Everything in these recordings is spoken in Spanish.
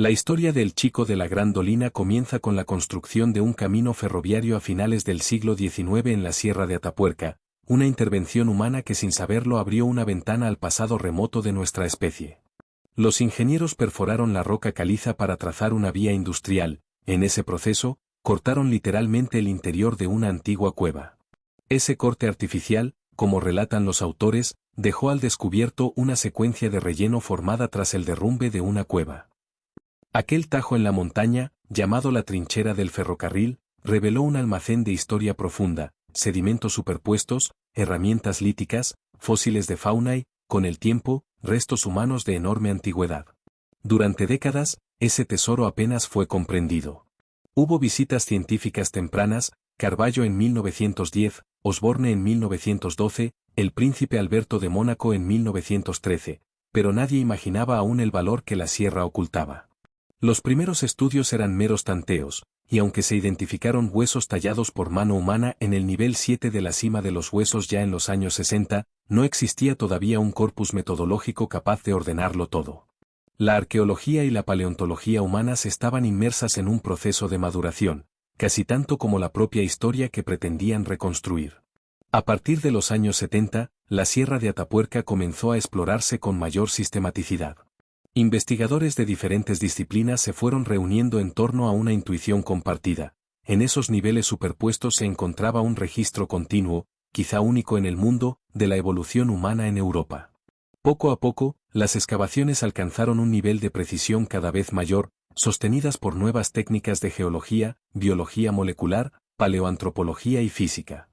La historia del Chico de la Gran Dolina comienza con la construcción de un camino ferroviario a finales del siglo XIX en la Sierra de Atapuerca, una intervención humana que sin saberlo abrió una ventana al pasado remoto de nuestra especie. Los ingenieros perforaron la roca caliza para trazar una vía industrial. En ese proceso, cortaron literalmente el interior de una antigua cueva. Ese corte artificial, como relatan los autores, dejó al descubierto una secuencia de relleno formada tras el derrumbe de una cueva. Aquel tajo en la montaña, llamado la trinchera del ferrocarril, reveló un almacén de historia profunda, sedimentos superpuestos, herramientas líticas, fósiles de fauna y, con el tiempo, restos humanos de enorme antigüedad. Durante décadas, ese tesoro apenas fue comprendido. Hubo visitas científicas tempranas, Carballo en 1910, Osborne en 1912, el príncipe Alberto de Mónaco en 1913, pero nadie imaginaba aún el valor que la sierra ocultaba. Los primeros estudios eran meros tanteos, y aunque se identificaron huesos tallados por mano humana en el nivel 7 de la cima de los huesos ya en los años 60, no existía todavía un corpus metodológico capaz de ordenarlo todo. La arqueología y la paleontología humanas estaban inmersas en un proceso de maduración, casi tanto como la propia historia que pretendían reconstruir. A partir de los años 70, la Sierra de Atapuerca comenzó a explorarse con mayor sistematicidad. Investigadores de diferentes disciplinas se fueron reuniendo en torno a una intuición compartida. En esos niveles superpuestos se encontraba un registro continuo, quizá único en el mundo, de la evolución humana en Europa. Poco a poco, las excavaciones alcanzaron un nivel de precisión cada vez mayor, sostenidas por nuevas técnicas de geología, biología molecular, paleoantropología y física.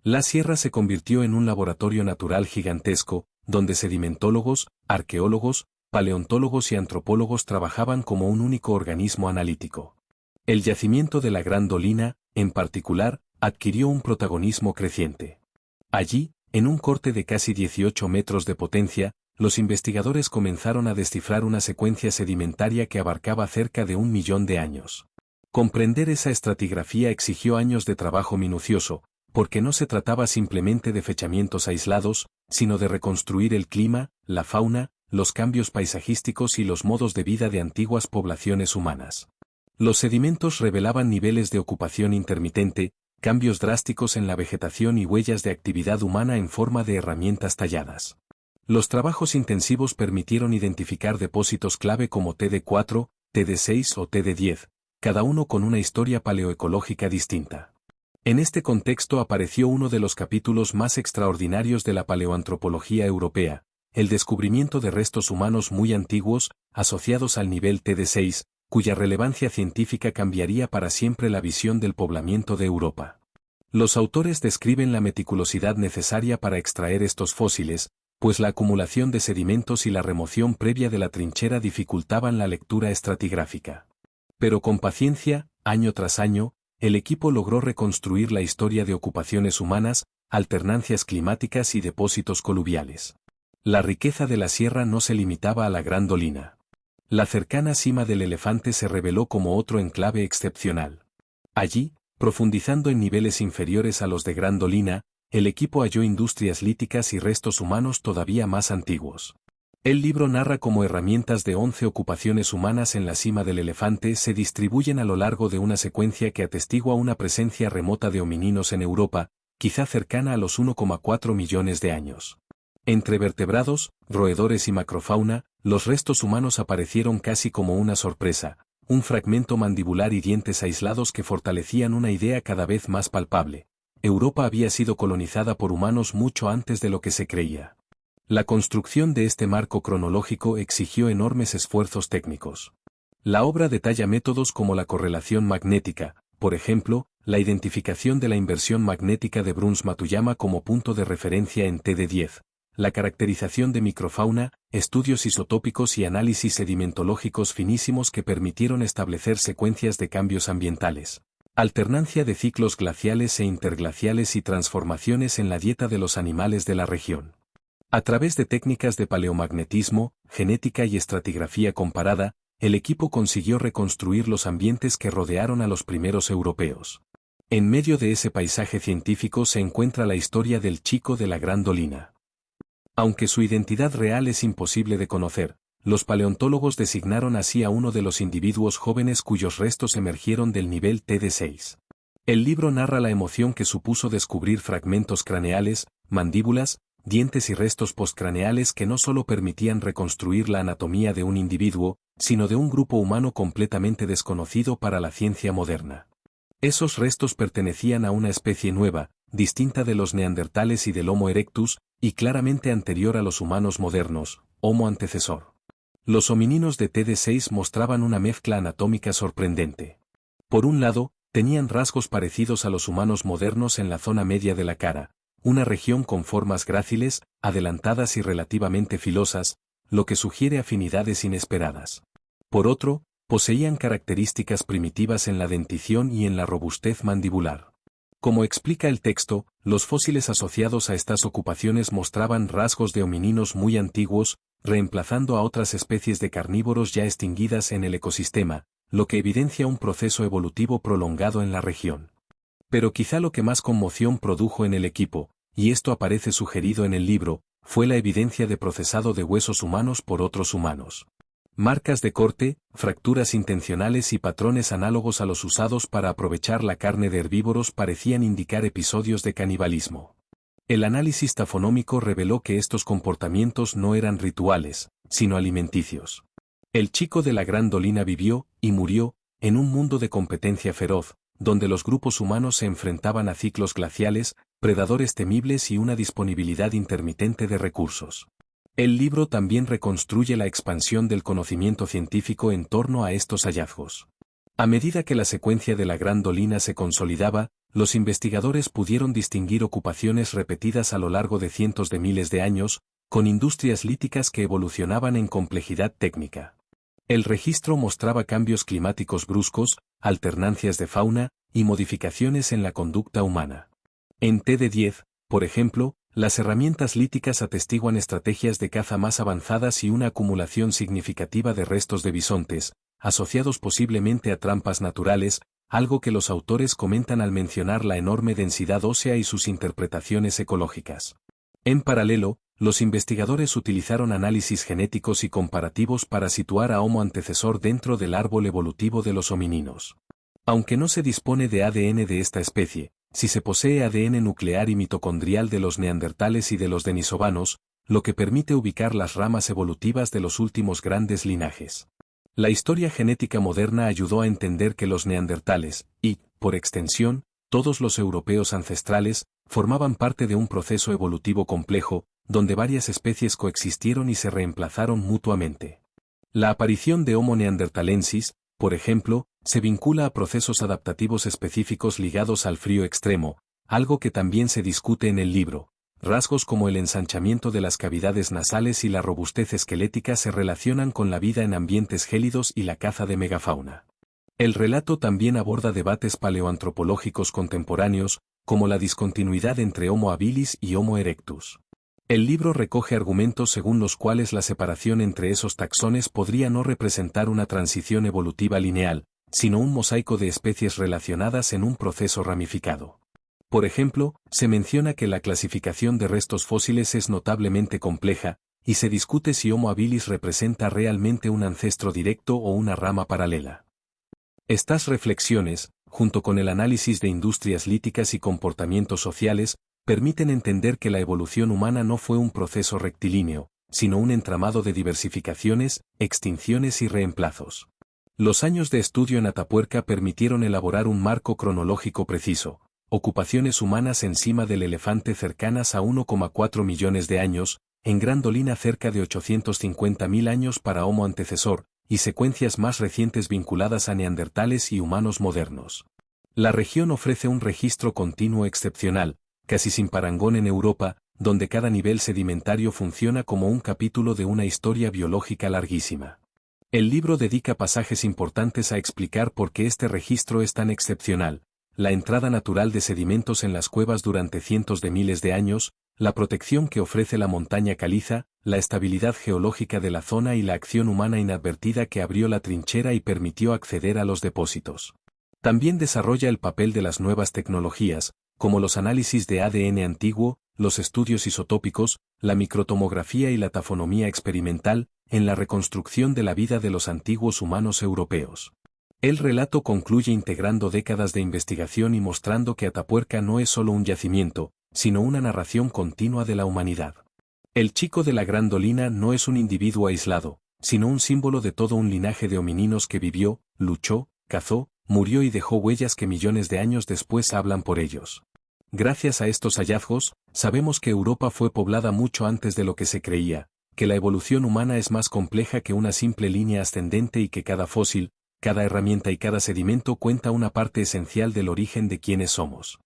La sierra se convirtió en un laboratorio natural gigantesco, donde sedimentólogos, arqueólogos, paleontólogos y antropólogos trabajaban como un único organismo analítico. El yacimiento de la Gran Dolina, en particular, adquirió un protagonismo creciente. Allí, en un corte de casi 18 metros de potencia, los investigadores comenzaron a descifrar una secuencia sedimentaria que abarcaba cerca de 1 millón de años. Comprender esa estratigrafía exigió años de trabajo minucioso, porque no se trataba simplemente de fechamientos aislados, sino de reconstruir el clima, la fauna, los cambios paisajísticos y los modos de vida de antiguas poblaciones humanas. Los sedimentos revelaban niveles de ocupación intermitente, cambios drásticos en la vegetación y huellas de actividad humana en forma de herramientas talladas. Los trabajos intensivos permitieron identificar depósitos clave como TD4, TD6 o TD10, cada uno con una historia paleoecológica distinta. En este contexto apareció uno de los capítulos más extraordinarios de la paleoantropología europea, el descubrimiento de restos humanos muy antiguos, asociados al nivel TD6, cuya relevancia científica cambiaría para siempre la visión del poblamiento de Europa. Los autores describen la meticulosidad necesaria para extraer estos fósiles, pues la acumulación de sedimentos y la remoción previa de la trinchera dificultaban la lectura estratigráfica. Pero con paciencia, año tras año, el equipo logró reconstruir la historia de ocupaciones humanas, alternancias climáticas y depósitos coluviales. La riqueza de la sierra no se limitaba a la Gran Dolina. La cercana cima del Elefante se reveló como otro enclave excepcional. Allí, profundizando en niveles inferiores a los de Gran Dolina, el equipo halló industrias líticas y restos humanos todavía más antiguos. El libro narra cómo herramientas de 11 ocupaciones humanas en la cima del Elefante se distribuyen a lo largo de una secuencia que atestigua una presencia remota de homininos en Europa, quizá cercana a los 1,4 millones de años. Entre vertebrados, roedores y macrofauna, los restos humanos aparecieron casi como una sorpresa, un fragmento mandibular y dientes aislados que fortalecían una idea cada vez más palpable. Europa había sido colonizada por humanos mucho antes de lo que se creía. La construcción de este marco cronológico exigió enormes esfuerzos técnicos. La obra detalla métodos como la correlación magnética, por ejemplo, la identificación de la inversión magnética de Bruns-Matuyama como punto de referencia en TD10, la caracterización de microfauna, estudios isotópicos y análisis sedimentológicos finísimos que permitieron establecer secuencias de cambios ambientales, alternancia de ciclos glaciales e interglaciales y transformaciones en la dieta de los animales de la región. A través de técnicas de paleomagnetismo, genética y estratigrafía comparada, el equipo consiguió reconstruir los ambientes que rodearon a los primeros europeos. En medio de ese paisaje científico se encuentra la historia del Chico de la Gran Dolina. Aunque su identidad real es imposible de conocer, los paleontólogos designaron así a uno de los individuos jóvenes cuyos restos emergieron del nivel TD6. El libro narra la emoción que supuso descubrir fragmentos craneales, mandíbulas, dientes y restos postcraneales que no solo permitían reconstruir la anatomía de un individuo, sino de un grupo humano completamente desconocido para la ciencia moderna. Esos restos pertenecían a una especie nueva, distinta de los neandertales y del Homo erectus, y claramente anterior a los humanos modernos, Homo antecesor. Los homininos de TD6 mostraban una mezcla anatómica sorprendente. Por un lado, tenían rasgos parecidos a los humanos modernos en la zona media de la cara, una región con formas gráciles, adelantadas y relativamente filosas, lo que sugiere afinidades inesperadas. Por otro, poseían características primitivas en la dentición y en la robustez mandibular. Como explica el texto, los fósiles asociados a estas ocupaciones mostraban rasgos de homininos muy antiguos, reemplazando a otras especies de carnívoros ya extinguidas en el ecosistema, lo que evidencia un proceso evolutivo prolongado en la región. Pero quizá lo que más conmoción produjo en el equipo, y esto aparece sugerido en el libro, fue la evidencia de procesado de huesos humanos por otros humanos. Marcas de corte, fracturas intencionales y patrones análogos a los usados para aprovechar la carne de herbívoros parecían indicar episodios de canibalismo. El análisis tafonómico reveló que estos comportamientos no eran rituales, sino alimenticios. El chico de la Gran Dolina vivió, y murió, en un mundo de competencia feroz, donde los grupos humanos se enfrentaban a ciclos glaciales, predadores temibles y una disponibilidad intermitente de recursos. El libro también reconstruye la expansión del conocimiento científico en torno a estos hallazgos. A medida que la secuencia de la Gran Dolina se consolidaba, los investigadores pudieron distinguir ocupaciones repetidas a lo largo de cientos de miles de años, con industrias líticas que evolucionaban en complejidad técnica. El registro mostraba cambios climáticos bruscos, alternancias de fauna, y modificaciones en la conducta humana. En TD10, por ejemplo, las herramientas líticas atestiguan estrategias de caza más avanzadas y una acumulación significativa de restos de bisontes, asociados posiblemente a trampas naturales, algo que los autores comentan al mencionar la enorme densidad ósea y sus interpretaciones ecológicas. En paralelo, los investigadores utilizaron análisis genéticos y comparativos para situar a Homo antecesor dentro del árbol evolutivo de los homininos. Aunque no se dispone de ADN de esta especie, si se posee ADN nuclear y mitocondrial de los neandertales y de los denisovanos, lo que permite ubicar las ramas evolutivas de los últimos grandes linajes. La historia genética moderna ayudó a entender que los neandertales, y, por extensión, todos los europeos ancestrales, formaban parte de un proceso evolutivo complejo, donde varias especies coexistieron y se reemplazaron mutuamente. La aparición de Homo neanderthalensis, por ejemplo, se vincula a procesos adaptativos específicos ligados al frío extremo, algo que también se discute en el libro. Rasgos como el ensanchamiento de las cavidades nasales y la robustez esquelética se relacionan con la vida en ambientes gélidos y la caza de megafauna. El relato también aborda debates paleoantropológicos contemporáneos, como la discontinuidad entre Homo habilis y Homo erectus. El libro recoge argumentos según los cuales la separación entre esos taxones podría no representar una transición evolutiva lineal, sino un mosaico de especies relacionadas en un proceso ramificado. Por ejemplo, se menciona que la clasificación de restos fósiles es notablemente compleja, y se discute si Homo habilis representa realmente un ancestro directo o una rama paralela. Estas reflexiones, junto con el análisis de industrias líticas y comportamientos sociales, permiten entender que la evolución humana no fue un proceso rectilíneo, sino un entramado de diversificaciones, extinciones y reemplazos. Los años de estudio en Atapuerca permitieron elaborar un marco cronológico preciso. Ocupaciones humanas encima del elefante cercanas a 1,4 millones de años, en Gran Dolina cerca de 850.000 años para Homo antecesor, y secuencias más recientes vinculadas a neandertales y humanos modernos. La región ofrece un registro continuo excepcional, casi sin parangón en Europa, donde cada nivel sedimentario funciona como un capítulo de una historia biológica larguísima. El libro dedica pasajes importantes a explicar por qué este registro es tan excepcional: la entrada natural de sedimentos en las cuevas durante cientos de miles de años, la protección que ofrece la montaña caliza, la estabilidad geológica de la zona y la acción humana inadvertida que abrió la trinchera y permitió acceder a los depósitos. También desarrolla el papel de las nuevas tecnologías, como los análisis de ADN antiguo, los estudios isotópicos, la microtomografía y la tafonomía experimental, en la reconstrucción de la vida de los antiguos humanos europeos. El relato concluye integrando décadas de investigación y mostrando que Atapuerca no es solo un yacimiento, sino una narración continua de la humanidad. El chico de la Gran Dolina no es un individuo aislado, sino un símbolo de todo un linaje de homininos que vivió, luchó, cazó, murió y dejó huellas que millones de años después hablan por ellos. Gracias a estos hallazgos, sabemos que Europa fue poblada mucho antes de lo que se creía, que la evolución humana es más compleja que una simple línea ascendente y que cada fósil, cada herramienta y cada sedimento cuenta una parte esencial del origen de quienes somos.